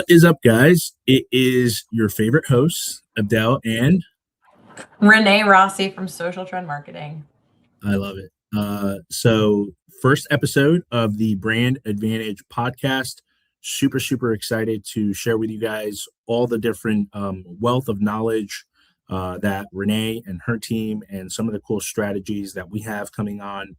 What is up, guys? It is your favorite hosts, Abdel, and Renee Rossi from Social Trend Marketing. I love it. So, first episode of the Brand Advantage podcast. Super, super excited to share with you guys all the different wealth of knowledge that Renee and her team and some of the cool strategies that we have coming on.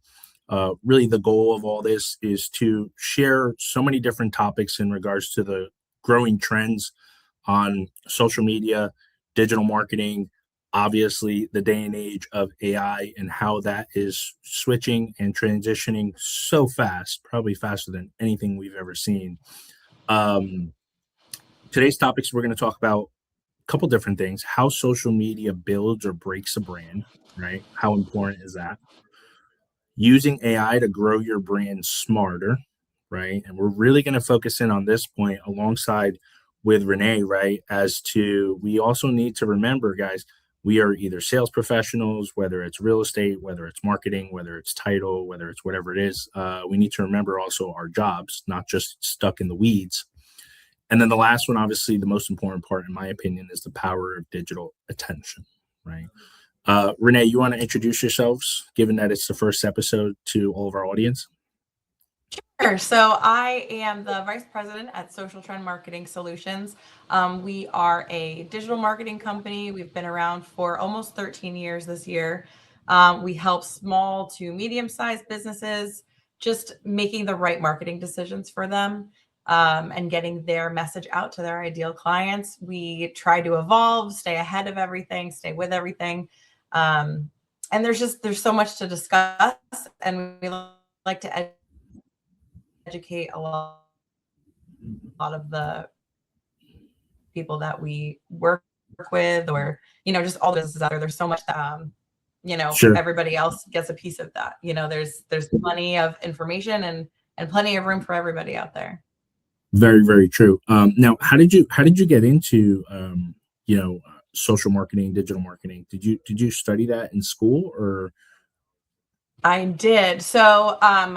Really, the goal of all this is to share so many different topics in regards to the growing trends on social media, digital marketing, obviously the day and age of AI and how that is switching and transitioning so fast, probably faster than anything we've ever seen. Um, Today's topics, we're going to talk about a couple different things: how social media builds or breaks a brand, right? How important is that? Using AI to grow your brand smarter, right? And we're really going to focus in on this point alongside with Renee, right? As to, we also need to remember, guys, we are either sales professionals, whether it's real estate, whether it's marketing, whether it's title, whether it's whatever it is. We need to remember also our jobs, not just stuck in the weeds. And then the last one, obviously, the most important part, in my opinion, is the power of digital attention, right? Renee, you want to introduce yourselves, given that it's the first episode, to all of our audience? Sure. So I am the Vice President at Social Trend Marketing Solutions. We are a digital marketing company. We've been around for almost 13 years this year. We help small to medium-sized businesses just making the right marketing decisions for them and getting their message out to their ideal clients. We try to evolve, stay ahead of everything, stay with everything. And there's so much to discuss, and we like to educate a lot of the people that we work with, or just all the businesses out there. There's so much that Sure. everybody else gets a piece of that. There's plenty of information and plenty of room for everybody out there. Very, very true. Now, how did you get into social marketing, digital marketing? Did you study that in school, or? I did. So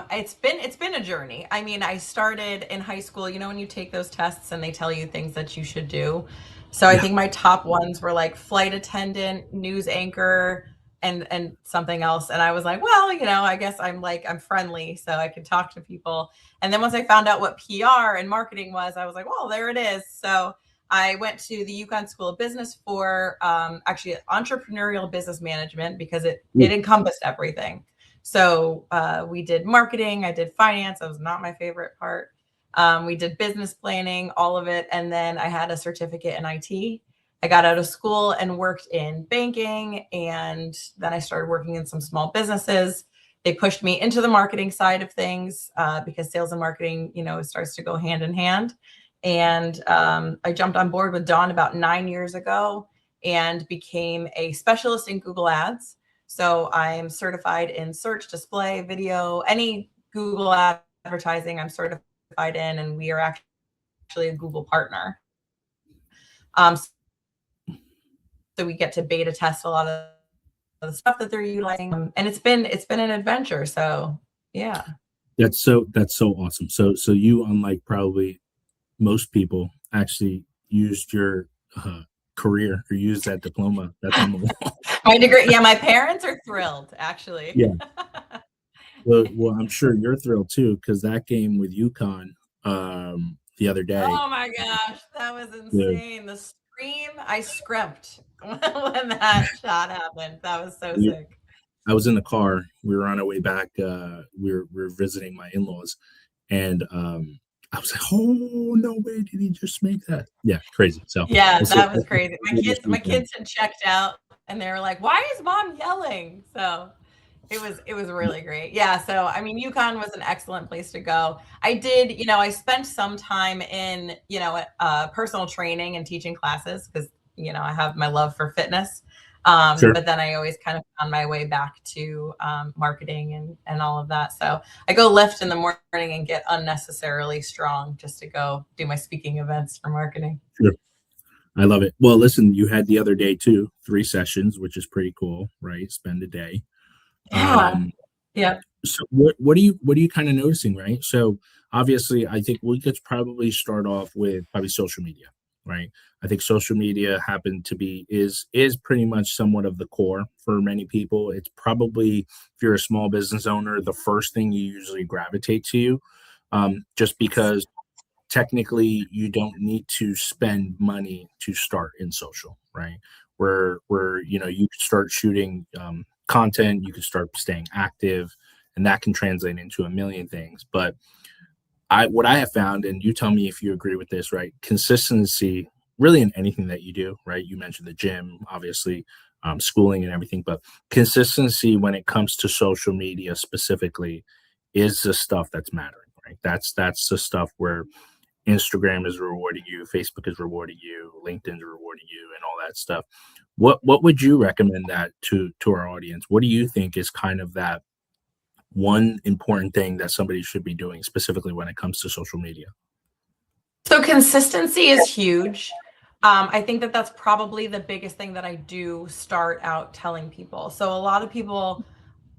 it's been a journey. I mean, I started in high school, when you take those tests and they tell you things that you should do. So I think my top ones were like flight attendant, news anchor, and something else. And I was like, well, I guess I'm friendly, so I can talk to people. And then once I found out what PR and marketing was, I was like, well, there it is. So I went to the UConn School of Business for actually entrepreneurial business management, because it encompassed everything. So we did marketing, I did finance. That was not my favorite part. We did business planning, all of it. And then I had a certificate in IT. I got out of school and worked in banking. And then I started working in some small businesses. They pushed me into the marketing side of things because sales and marketing, starts to go hand in hand. And I jumped on board with Dawn about 9 years ago and became a specialist in Google Ads. So I am certified in search, display, video, any Google advertising I'm certified in, and we are actually a Google partner. So we get to beta test a lot of the stuff that they're utilizing, and it's been an adventure. So yeah. That's so awesome. So you, unlike probably most people, actually used your career or used that diploma that's on the wall. My degree. Yeah, my parents are thrilled, actually. Yeah. Well, I'm sure you're thrilled too, because that game with UConn the other day. Oh my gosh, that was insane. The scream, I scrimped when that shot happened. That was so sick. I was in the car. We were on our way back. We were visiting my in-laws, and I was like, "Oh, no way! Did he just make that?" Yeah, crazy. So yeah, that was crazy. My kids had checked out, and they were like, "Why is mom yelling?" So it was really great. Yeah. So I mean, UConn was an excellent place to go. I did, I spent some time in, personal training and teaching classes because, I have my love for fitness. Sure. But then I always kind of found my way back to marketing and all of that. So I go lift in the morning and get unnecessarily strong just to go do my speaking events for marketing. Sure. I love it. Well, listen, you had the other day too, 3 sessions, which is pretty cool, right? Spend a day. Yeah. Yeah. So what are you kind of noticing, right? So obviously, I think we could probably start off with probably social media, right? I think social media happened to be is pretty much somewhat of the core for many people. It's probably, if you're a small business owner, the first thing you usually gravitate to, just because technically you don't need to spend money to start in social, right? Where you can start shooting content, you can start staying active, and that can translate into a million things. But what I have found, and you tell me if you agree with this, right? Consistency, really in anything that you do, right? You mentioned the gym, obviously, schooling and everything, but consistency when it comes to social media specifically is the stuff that's mattering, right? That's the stuff where Instagram is rewarding you, Facebook is rewarding you, LinkedIn's rewarding you, and all that stuff. What would you recommend that to our audience? What do you think is kind of that one important thing that somebody should be doing specifically when it comes to social media? So consistency is huge. I think that that's probably the biggest thing that I do start out telling people. So a lot of people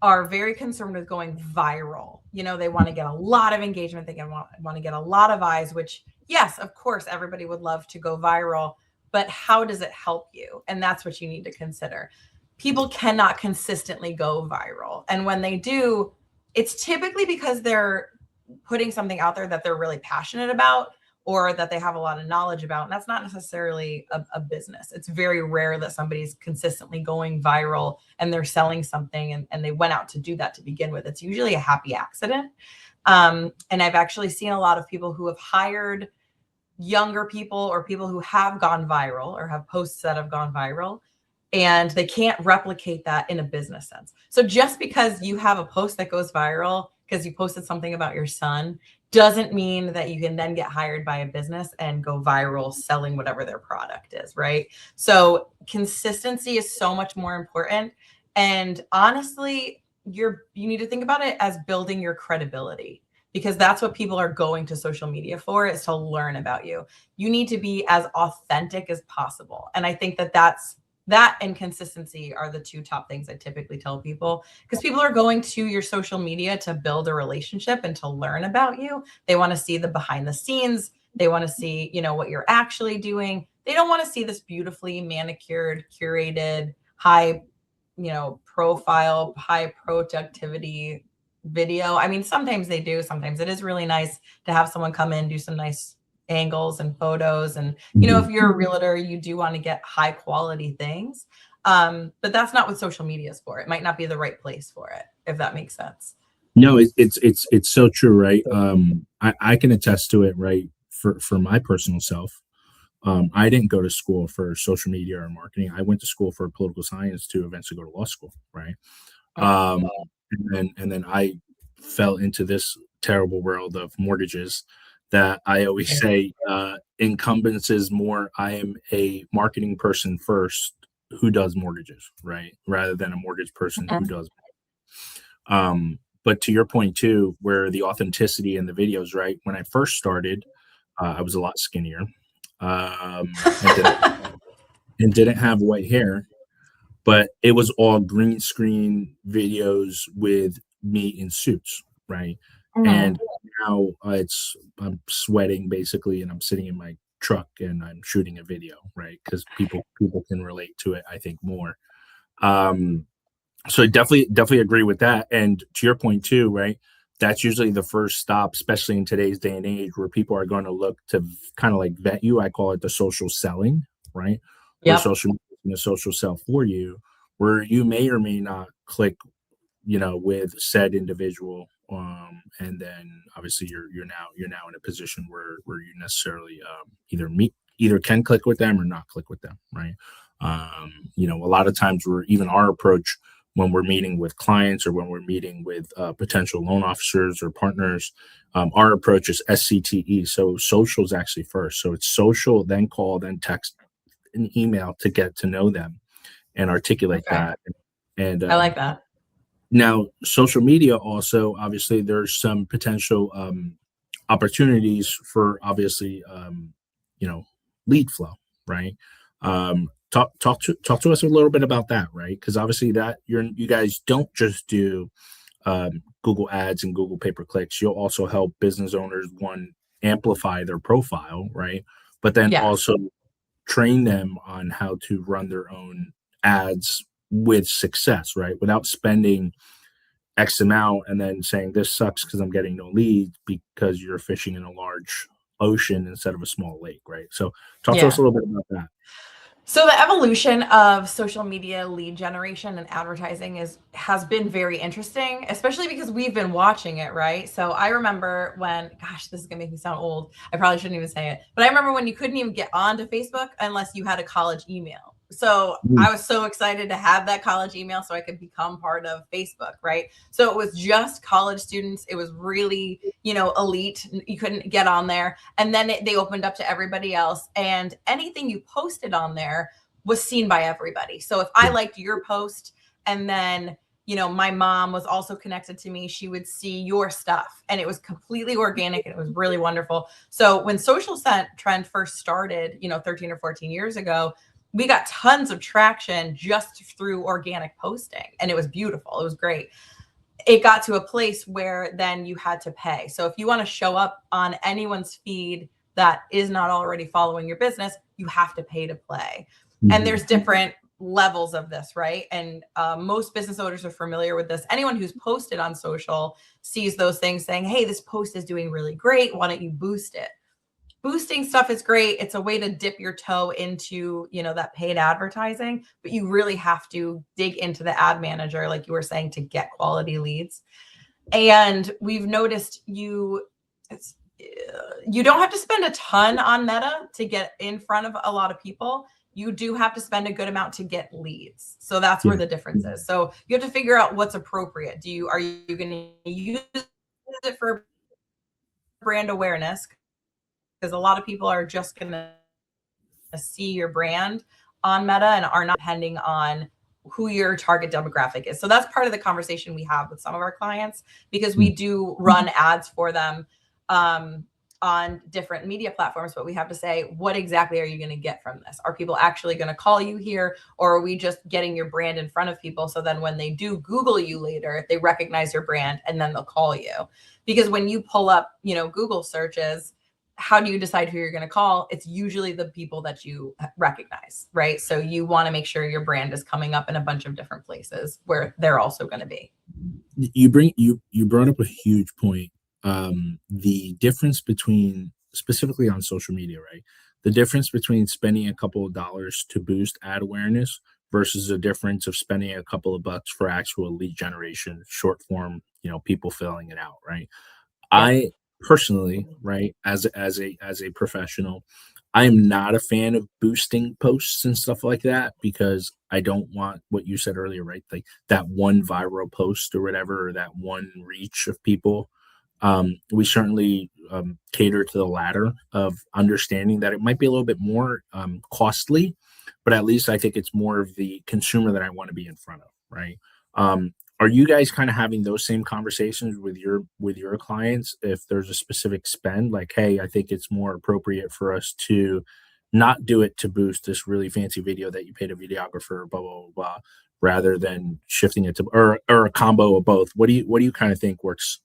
are very concerned with going viral. They want to get a lot of engagement. They want to get a lot of eyes, which, yes, of course, everybody would love to go viral, but how does it help you? And that's what you need to consider. People cannot consistently go viral. And when they do, it's typically because they're putting something out there that they're really passionate about or that they have a lot of knowledge about. And that's not necessarily a business. It's very rare that somebody's consistently going viral and they're selling something and they went out to do that to begin with. It's usually a happy accident. And I've actually seen a lot of people who have hired younger people or people who have gone viral or have posts that have gone viral, and they can't replicate that in a business sense. So just because you have a post that goes viral because you posted something about your son doesn't mean that you can then get hired by a business and go viral selling whatever their product is, right? So consistency is so much more important. And honestly, you need to think about it as building your credibility, because that's what people are going to social media for, is to learn about you. You need to be as authentic as possible. And I think that and consistency are the two top things I typically tell people, because people are going to your social media to build a relationship and to learn about you. They want to see the behind the scenes. They want to see, what you're actually doing. They don't want to see this beautifully manicured, curated, high, profile, high productivity video. I mean, sometimes they do. Sometimes it is really nice to have someone come in, do some nice angles and photos. And, if you're a realtor, you do want to get high quality things. But that's not what social media is for. It might not be the right place for it, if that makes sense. No, it's so true, right? I can attest to it, right? For my personal self, I didn't go to school for social media or marketing. I went to school for political science to eventually go to law school, right? Um, and then I fell into this terrible world of mortgages that I always say incumbents is more. I am a marketing person first who does mortgages, right? Rather than a mortgage person who does. But to your point too, where the authenticity in the videos, right? When I first started, I was a lot skinnier, and didn't have white hair, but it was all green screen videos with me in suits, right? And now I'm sweating basically, and I'm sitting in my truck and I'm shooting a video, right? Because people can relate to it, I think, more. So I definitely agree with that. And to your point too, right? That's usually the first stop, especially in today's day and age, where people are going to look to kind of like vet you. I call it the social selling, right? Where Yep. social media is going to social sell for you, where you may or may not click, with said individual. And then obviously you're now in a position where you necessarily either can click with them or not click with them, right? A lot of times even our approach when we're meeting with clients or when we're meeting with potential loan officers or partners, our approach is SCTE. So social is actually first. So it's social, then call, then text, and email to get to know them and articulate that. And I like that. Now, social media also, obviously, there's some potential opportunities for obviously, lead flow, right? Talk to us a little bit about that, right? Because obviously that you guys don't just do Google Ads and Google pay-per-clicks. You'll also help business owners, one, amplify their profile, right? But then Yes. also train them on how to run their own ads with success, right? Without spending X amount and then saying this sucks because I'm getting no leads because you're fishing in a large ocean instead of a small lake, right? So talk to us Yeah. a little bit about that. So the evolution of social media lead generation and advertising has been very interesting, especially because we've been watching it, right? So I remember when, gosh, this is gonna make me sound old. I probably shouldn't even say it, but I remember when you couldn't even get onto Facebook unless you had a college email. So Mm, I was so excited to have that college email so I could become part of Facebook, right? So it was just college students. It was really, elite. You couldn't get on there. And then they opened up to everybody else. And anything you posted on there was seen by everybody. So if I yeah, liked your post and then, my mom was also connected to me, she would see your stuff and it was completely organic and it was really wonderful. So when social trend first started, 13 or 14 years ago, we got tons of traction just through organic posting and it was beautiful. It was great. It got to a place where then you had to pay. So if you want to show up on anyone's feed that is not already following your business, you have to pay to play. And mhm, there's different levels of this, right? And most business owners are familiar with this. Anyone who's posted on social sees those things saying, hey, this post is doing really great. Why don't you boost it? Boosting stuff is great. It's a way to dip your toe into, that paid advertising, but you really have to dig into the ad manager, like you were saying, to get quality leads. And we've noticed you don't have to spend a ton on Meta to get in front of a lot of people. You do have to spend a good amount to get leads. So that's yeah, where the difference is. So you have to figure out what's appropriate. Are you going to use it for brand awareness? Because a lot of people are just going to see your brand on Meta and are not depending on who your target demographic is. So that's part of the conversation we have with some of our clients because we mm, do run ads for them on different media platforms, but we have to say, what exactly are you going to get from this? Are people actually going to call you here, or are we just getting your brand in front of people? So then when they do Google you later, they recognize your brand and then they'll call you. Because when you pull up, Google searches, how do you decide who you're going to call? It's usually the people that you recognize, right? So you want to make sure your brand is coming up in a bunch of different places where they're also going to be. you brought up a huge point. The difference between, specifically on social media, right? The difference between spending a couple of dollars to boost ad awareness versus the difference of spending a couple of bucks for actual lead generation, short form, people filling it out, right? Yeah. I personally, right, as a professional, I am not a fan of boosting posts and stuff like that because I don't want what you said earlier, right? Like that one viral post or whatever, or that one reach of people. We certainly cater to the latter of understanding that it might be a little bit more costly, but at least I think it's more of the consumer that I want to be in front of, right? Are you guys kind of having those same conversations with your clients if there's a specific spend, like, hey, I think it's more appropriate for us to not do it to boost this really fancy video that you paid a videographer, blah blah blah, blah, rather than shifting it to, or a combo of both? What do you kind of think works?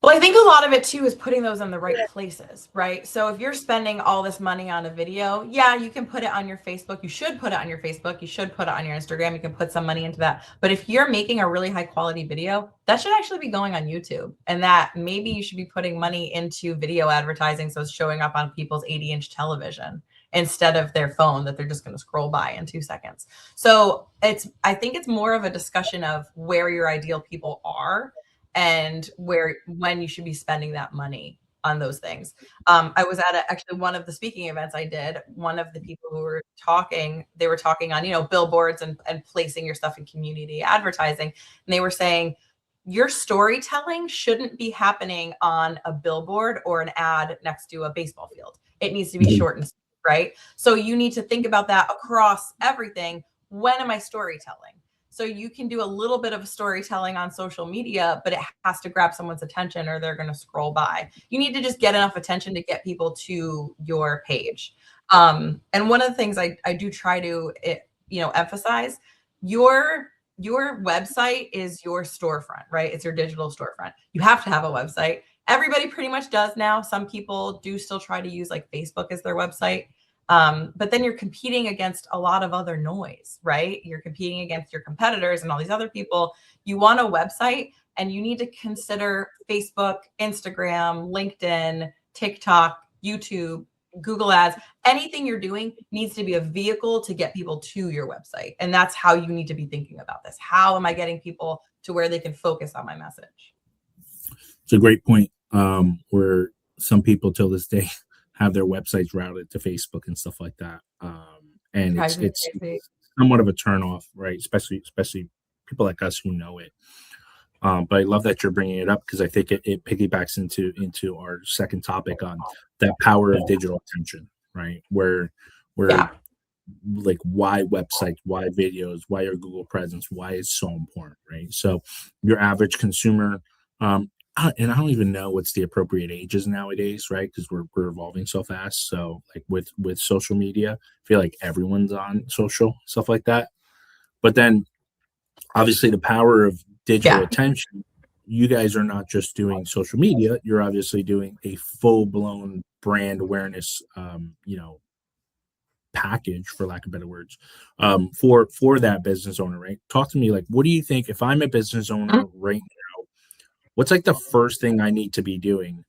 Well, I think a lot of it too is putting those in the right places, right? So if you're spending all this money on a video, yeah, you can put it on your Facebook. You should put it on your Facebook. You should put it on your Instagram. You can put some money into that. But if you're making a really high quality video, that should actually be going on YouTube. And that maybe you should be putting money into video advertising so it's showing up on people's 80-inch television instead of their phone that they're just going to scroll by in 2 seconds. So I think it's more of a discussion of where your ideal people are and when you should be spending that money on those things. I was at actually one of the speaking events I did. One of the people who were talking, they were talking on, billboards and placing your stuff in community advertising. And they were saying your storytelling shouldn't be happening on a billboard or an ad next to a baseball field. It needs to be Mhm. short and sweet, right? So you need to think about that across everything. When am I storytelling? So you can do a little bit of storytelling on social media, but it has to grab someone's attention or they're going to scroll by. You need to just get enough attention to get people to your page. And one of the things I do try to, emphasize, your your website is your storefront, right? It's your digital storefront. You have to have a website. Everybody pretty much does now. Some people do still try to use like Facebook as their website. But then you're competing against a lot of other noise, right? You're competing against your competitors and all these other people. You want a website, and you need to consider Facebook, Instagram, LinkedIn, TikTok, YouTube, Google Ads. Anything you're doing needs to be a vehicle to get people to your website. And that's how you need to be thinking about this. How am I getting people to where they can focus on my message? It's a great point. Where some people till this day have their websites routed to Facebook and stuff like that. And it's somewhat of a turnoff, right? Especially people like us who know it. But I love that you're bringing it up, because I think it piggybacks into our second topic on that power of digital attention, right? Where like, why websites, why videos, why your Google presence, why it's so important, right? So your average consumer, and I don't even know what's the appropriate ages nowadays, right? Because we're evolving so fast. So like with social media, I feel like everyone's on social stuff like that. But then obviously the power of digital attention, you guys are not just doing social media, you're obviously doing a full-blown brand awareness package, for lack of better words, for that business owner, right? Talk to me, like, what do you think, if I'm a business owner right now, what's like the first thing I need to be doing?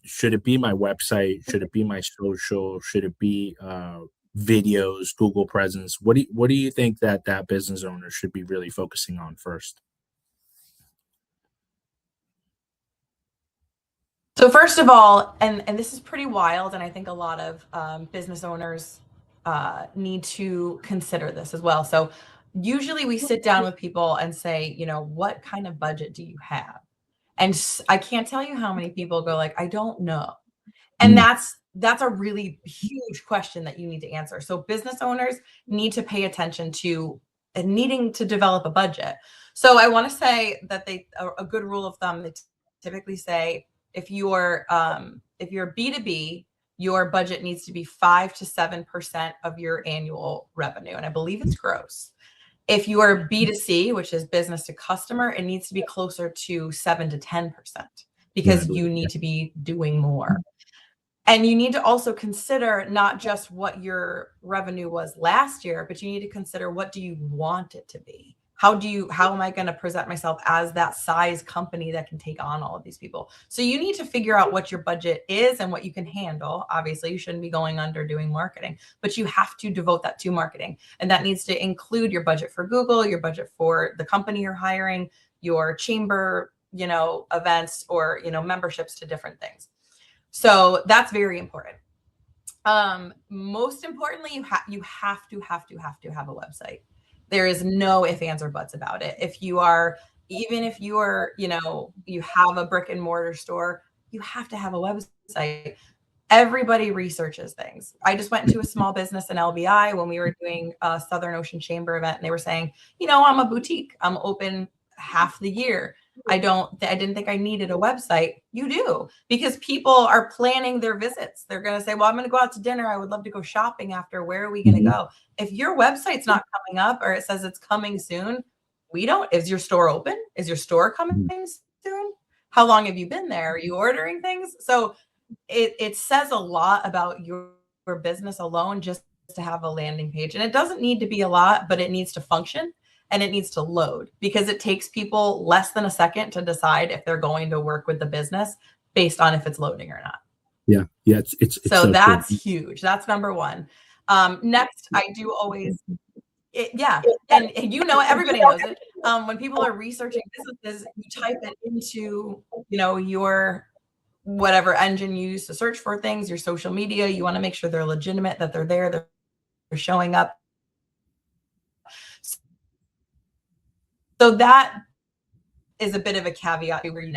Should it be my website? Should it be my social? Should it be videos, Google presence? What do you think that business owner should be really focusing on first? So first of all, and this is pretty wild, and I think a lot of business owners need to consider this as well. So usually we sit down with people and say, what kind of budget do you have? And I can't tell you how many people go like, I don't know. And that's a really huge question that you need to answer. So business owners need to pay attention to needing to develop a budget. So I want to say that a good rule of thumb, they typically say, if you're B2B, your budget needs to be 5 to 7% of your annual revenue, and I believe it's gross. If you are B2C, which is business to customer, it needs to be closer to 7 to 10%, because you need to be doing more. And you need to also consider not just what your revenue was last year, but you need to consider, what do you want it to be? How am I going to present myself as that size company that can take on all of these people? So you need to figure out what your budget is and what you can handle. Obviously, you shouldn't be going under doing marketing, but you have to devote that to marketing. And that needs to include your budget for Google, your budget for the company you're hiring, your chamber, events, or, memberships to different things. So that's very important. Most importantly, you have to have a website. There is no ifs, ands, or buts about it. Even if you are, you have a brick and mortar store, you have to have a website. Everybody researches things. I just went into a small business in LBI when we were doing a Southern Ocean Chamber event, and they were saying, I'm a boutique. I'm open half the year. I didn't think I needed a website. You do, because people are planning their visits. They're going to say, well, I'm going to go out to dinner. I would love to go shopping after. Where are we going to go? If your website's not coming up, or it says it's coming soon, is your store open? Is your store coming soon? How long have you been there? Are you ordering things? So it says a lot about your business alone, just to have a landing page. And it doesn't need to be a lot, but it needs to function. And it needs to load, because it takes people less than a second to decide if they're going to work with the business based on if it's loading or not. Yeah. It's so that's true. Huge. That's number one. Next, I do always, and everybody knows it. When people are researching businesses, you type it into your whatever engine you use to search for things, your social media. You want to make sure they're legitimate, that they're there, they're showing up. So that is a bit of a caveat where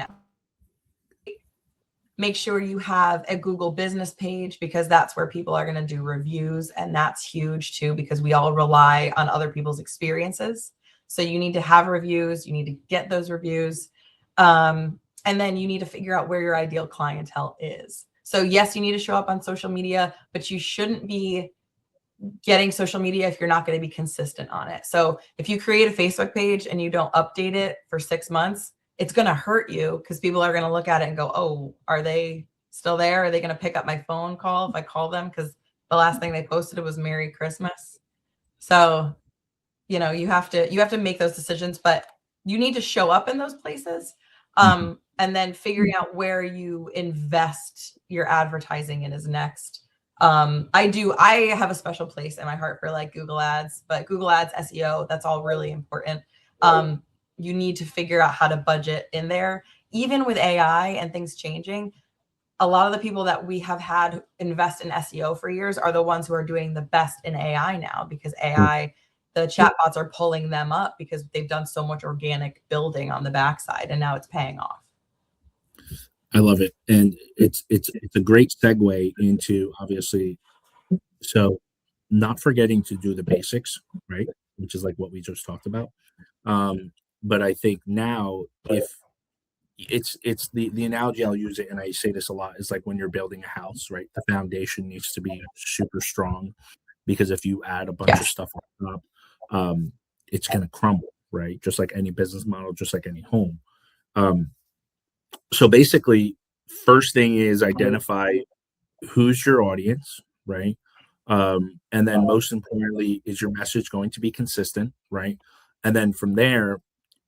make sure you have a Google business page, because that's where people are going to do reviews. And that's huge too, because we all rely on other people's experiences. So you need to have reviews. You need to get those reviews. And then you need to figure out where your ideal clientele is. So yes, you need to show up on social media, but you shouldn't be getting social media if you're not going to be consistent on it. So if you create a Facebook page and you don't update it for 6 months, it's going to hurt you because people are going to look at it and go, oh, are they still there? Are they going to pick up my phone call if I call them? Because the last thing they posted was Merry Christmas. So, you have to make those decisions, but you need to show up in those places. And then figuring out where you invest your advertising in is next. I have a special place in my heart for like Google Ads, but Google Ads, SEO, that's all really important. You need to figure out how to budget in there. Even with AI and things changing, a lot of the people that we have had invest in SEO for years are the ones who are doing the best in AI now, because AI, the chatbots are pulling them up because they've done so much organic building on the backside, and now it's paying off. I love it, and it's a great segue into, obviously, so not forgetting to do the basics, right? Which is like what we just talked about. But I think now, if it's the analogy I'll use it, and I say this a lot, is like when you're building a house, right? The foundation needs to be super strong, because if you add a bunch of stuff on top, it's going to crumble, right? Just like any business model, just like any home. So basically, first thing is identify who's your audience, right? And then most importantly, is your message going to be consistent, right? And then from there,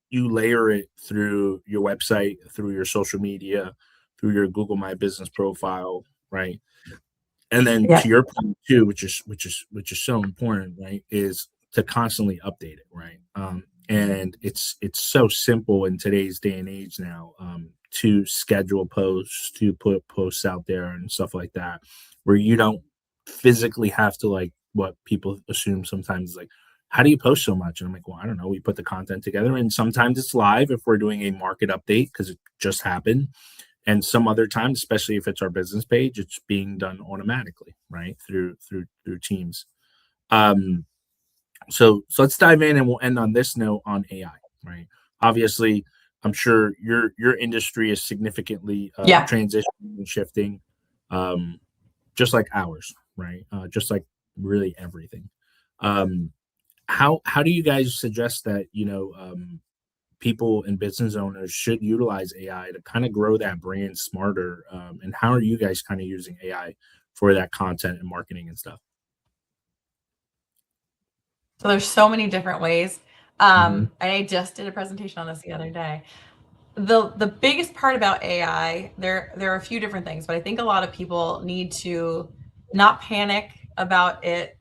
you layer it through your website, through your social media, through your Google My Business profile, right? And then to your point too, which is so important, right, is to constantly update it, right? And it's so simple in today's day and age now, to schedule posts, to put posts out there and stuff like that, where you don't physically have to, like what people assume sometimes, like, how do you post so much? And I'm like, well, I don't know. We put the content together, and sometimes it's live if we're doing a market update because it just happened. And some other times, especially if it's our business page, it's being done automatically, right? Through Teams. So let's dive in, and we'll end on this note on AI, right? Obviously, I'm sure your industry is significantly transitioning and shifting, just like ours, right? Just like really everything. How do you guys suggest that people and business owners should utilize AI to kind of grow that brand smarter? And how are you guys kind of using AI for that content and marketing and stuff? So there's so many different ways. I just did a presentation on this the other day. The biggest part about AI, there are a few different things, but I think a lot of people need to not panic about it,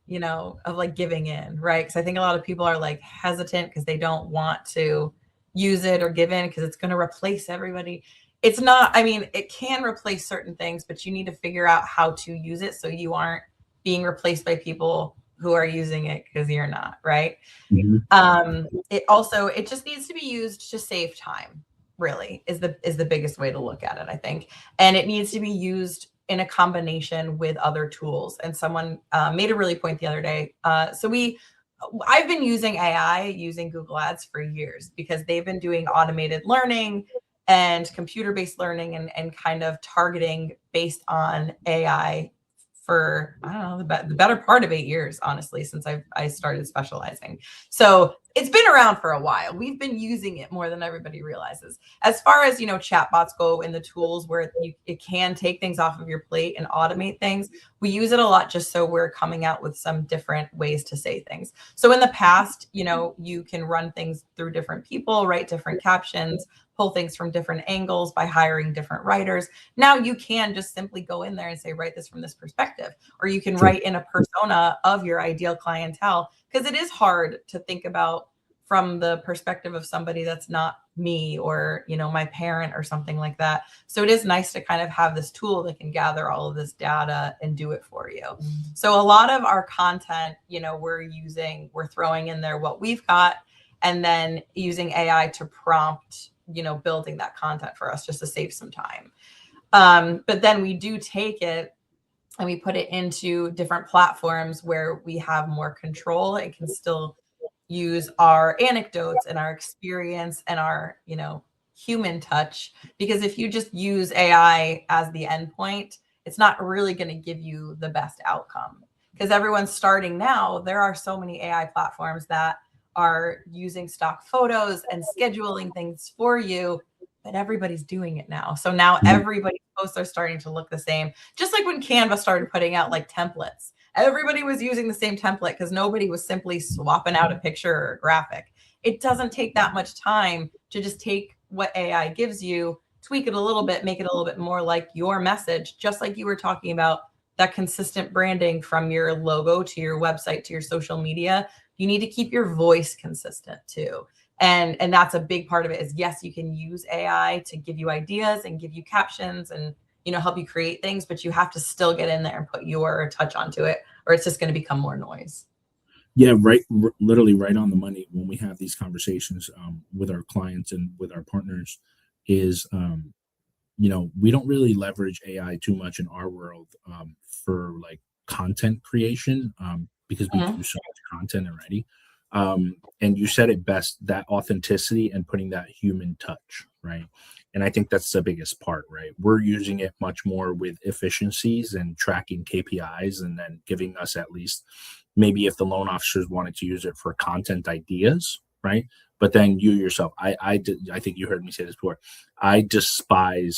of like giving in, right? Because I think a lot of people are like hesitant because they don't want to use it or give in because it's going to replace everybody. It's not, I mean, it can replace certain things, but you need to figure out how to use it so you aren't being replaced by people who are using it because you're not, right? It just needs to be used to save time, really, is the biggest way to look at it, I think. And it needs to be used in a combination with other tools. And someone made a really point the other day. I've been using AI, using Google Ads for years, because they've been doing automated learning and computer-based learning and kind of targeting based on AI for, I don't know, the better part of 8 years, honestly, since I started specializing. So it's been around for a while. We've been using it more than everybody realizes. As far as, chatbots go in the tools where it can take things off of your plate and automate things, we use it a lot just so we're coming out with some different ways to say things. So in the past, you can run things through different people, write different captions, pull things from different angles by hiring different writers. Now you can just simply go in there and say, write this from this perspective, or you can write in a persona of your ideal clientele, because it is hard to think about from the perspective of somebody that's not me or, my parent or something like that. So it is nice to kind of have this tool that can gather all of this data and do it for you. So a lot of our content, we're throwing in there what we've got, and then using AI to prompt, building that content for us just to save some time. But then we do take it and we put it into different platforms where we have more control and can still use our anecdotes and our experience and our, human touch. Because if you just use AI as the endpoint, it's not really going to give you the best outcome. because everyone's starting now. There are so many AI platforms that are using stock photos and scheduling things for you, but everybody's doing it now. So now everybody's posts are starting to look the same. Just like when Canva started putting out like templates, everybody was using the same template because nobody was simply swapping out a picture or a graphic. It doesn't take that much time to just take what AI gives you, tweak it a little bit, make it a little bit more like your message, just like you were talking about that consistent branding from your logo to your website to your social media. You need to keep your voice consistent too. And that's a big part of it is, yes, you can use AI to give you ideas and give you captions and, help you create things, but you have to still get in there and put your touch onto it, or it's just going to become more noise. Yeah, right. Literally right on the money when we have these conversations with our clients and with our partners is, we don't really leverage AI too much in our world for like content creation because we do Mhm. so much content already. And you said it best, that authenticity and putting that human touch, right? And I think that's the biggest part, right? We're using it much more with efficiencies and tracking KPIs and then giving us at least maybe if the loan officers wanted to use it for content ideas, right? But then you yourself, I think you heard me say this before. I despise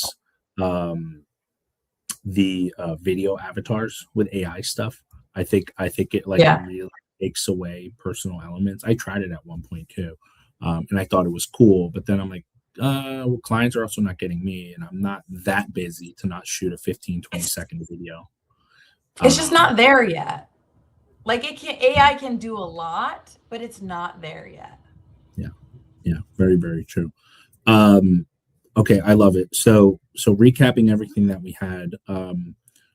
um, the video avatars with AI stuff. I think it like Yeah. really takes away personal elements. I tried it at one point too, and I thought it was cool. But then I'm like, well, clients are also not getting me, and I'm not that busy to not shoot a 15, 20 It's second video. it's just Um, not there yet. Like AI can do a lot, but it's not there yet. yeah, yeah, very, very true. Um, okay, I love it. So recapping everything that we had,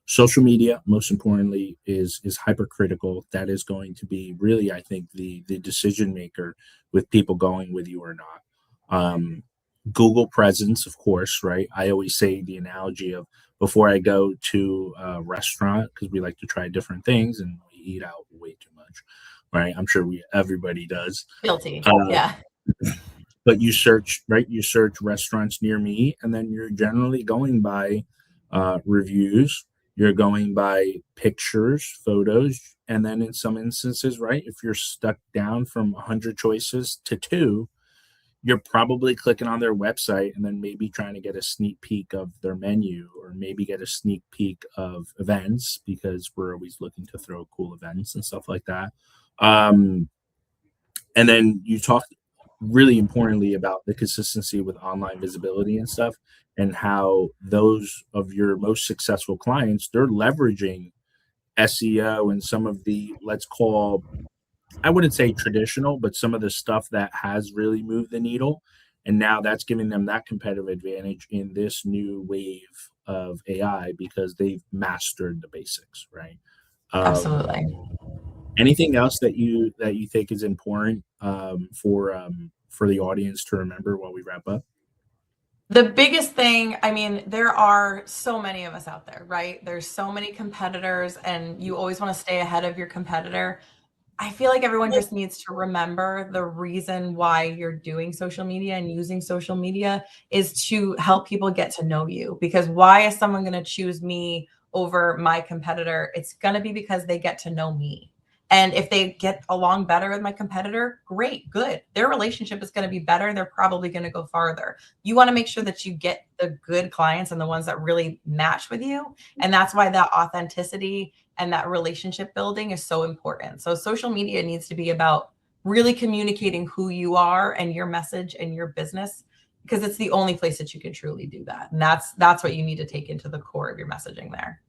social media, most importantly, is hypercritical. That is going to be really, I think, the decision maker with people going with you or not. Um, Google presence, of course, right? I always say the analogy of before I go to a restaurant because we like to try different things and we eat out way too much, right? I'm sure we everybody does. Guilty. Uh, Yeah. but you search, right? You search restaurants near me, and then you're generally going by reviews. You're going by pictures, photos, and then in some instances, right? If you're stuck down from 100 choices to two, you're probably clicking on their website and then maybe trying to get a sneak peek of their menu or maybe get a sneak peek of events because we're always looking to throw cool events and stuff like that. Um, and then you talk really importantly about the consistency with online visibility and stuff and how those of your most successful clients they're leveraging SEO and some of the let's call I wouldn't say traditional but some of the stuff that has really moved the needle and now that's giving them that competitive advantage in this new wave of AI because they've mastered the basics, right? um, Absolutely. Anything else that you think is important for the audience to remember while we wrap up? The biggest thing, I mean, there are so many of us out there, right? There's so many competitors, and you always want to stay ahead of your competitor. I feel like everyone just needs to remember the reason why you're doing social media and using social media is to help people get to know you. Because why is someone going to choose me over my competitor? It's going to be because they get to know me. And if they get along better with my competitor, great, good. Their relationship is going to be better. They're probably going to go farther. You want to make sure that you get the good clients and the ones that really match with you. And that's why that authenticity and that relationship building is so important. So social media needs to be about really communicating who you are and your message and your business because it's the only place that you can truly do that. And that's what you need to take into the core of your messaging there.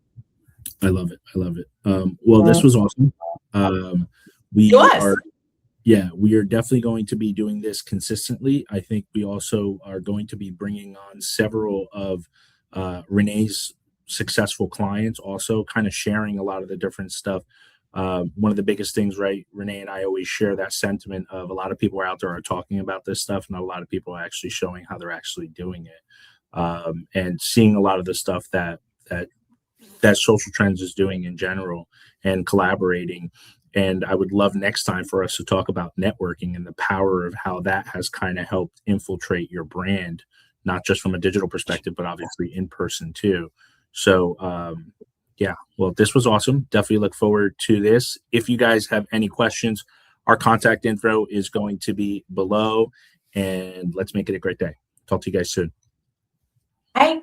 I love it. I love it. Well, this was awesome. Um, It we are, was. yeah, we are definitely going to be doing this consistently. I think we also are going to be bringing on several of Renee's successful clients, also kind of sharing a lot of the different stuff. One of the biggest things, right? Renee and I always share that sentiment of a lot of people out there are talking about this stuff, and a lot of people are actually showing how they're actually doing it, and seeing a lot of the stuff that that social trends is doing in general and collaborating. And I would love next time for us to talk about networking and the power of how that has kind of helped infiltrate your brand, not just from a digital perspective, but obviously in person too. So Yeah, well, this was awesome. Definitely look forward to this. If you guys have any questions, our contact info is going to be below. And let's make it a great day. Talk to you guys soon. Bye.